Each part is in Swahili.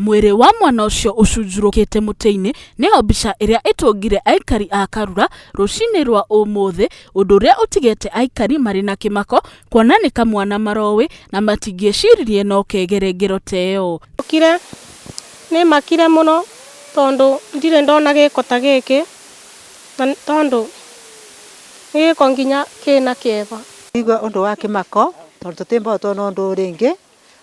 Mwiri wa mwana ucio ucunjurukite muti-ini niho mbica iria itungire aikari a Karura rucini rwa umuthi, undu uria utigete aikari mari na kimako kuona ni kamwana marowi na matingicirie no kegerengero teo. Ukire ni makire muno tondu ndire ndona giko ta giki na tondu giko nginya kina kieha igwa undu wa kimako tondu tutimba tona undu ringi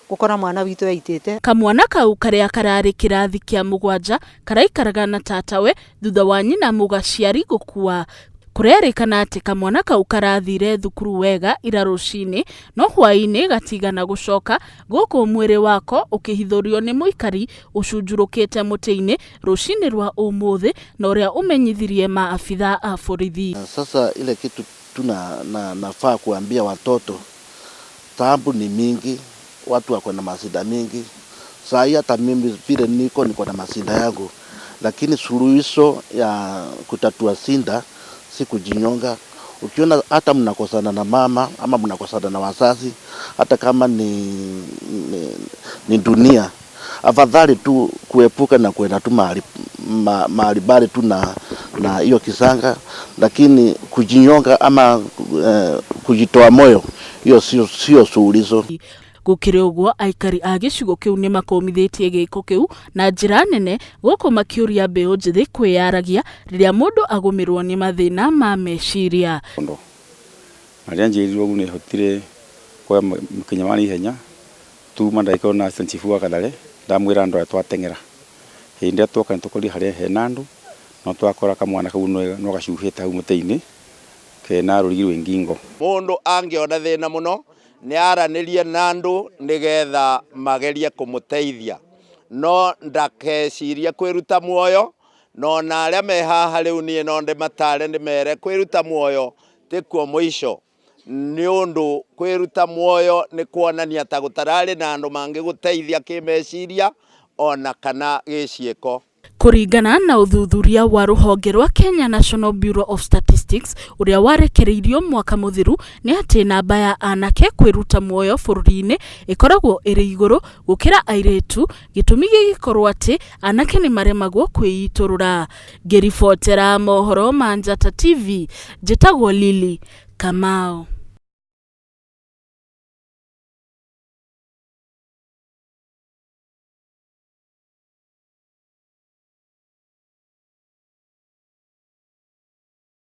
gukora mwana witu yaitite. Kamwana kau karia karari kirathi kia mugwanja karaikaraga na tatawe thutha wa nyina mugaciari gukua. Kurerikana ati kamwana kau karathire thukuru wega ira rucini no hwaini gatigana gucoka guku mwiri wako ukihithurio ni muikari ucunjurukite muti-ini rucini rwa umuthi na uria umenyithirie maafitha a borithi. Sasa ile kitu nafaa kuambia watoto, taabu ni mingi, watu wako na masida mingi. Saa hii hata mimi vile niko na masida yangu, lakini suluhisho ya kutatua sinda si kujinyonga. Ukiona hata mnakosana na mama ama mnakosana na wazazi, hata kama ni dunia, afadhali tu kuepuka na kwenda tu mahali bali tu na hiyo kisanga, lakini kujinyonga ama kujitoa moyo, hiyo sio suluhisho. Gukire uguo aikari a gicigo kiu ni makomithitie giko kiu na njira nene guku makiuria mbeu njithi kwiyaragia riria mundu agumirwo ni mathina ma meciria. Aria njirirwo ni hotire kwa mukinyamani ihenya tu mandaiko na sensifu akadale ndamwira ndo twatengera hindi atoka ntukuri haria hena andu no twakora kamwana kau no gacuhita hu muti-ini kena rurigirwe ngingo. Mundu angiona thina muno ni aranirie nandu nigetha magerie kumuteithia, no ndakeciria kwiruta muoyo, no na aria me haha riu nie no ndimatare ndimere kwiruta muoyo tikuo mwisho, ni undu kwiruta muoyo ni kuonania ta gutarari na andu mangiguteithia kimeciria ona kana gicieko. Kuringana na uthuthuria wa ruhonge rwa Kenya National Bureau of Statistics uria warekereirio mwaka muthiru ni ati namba ya anake kwiruta muoyo bururi-ini ikoragwo iri iguru gukira airetu, gitumi gikorwo ati anake ni maremagwo kwiiturura. Ngiribotera mohoro ma Njata TV, njitagwo Lili Kamau.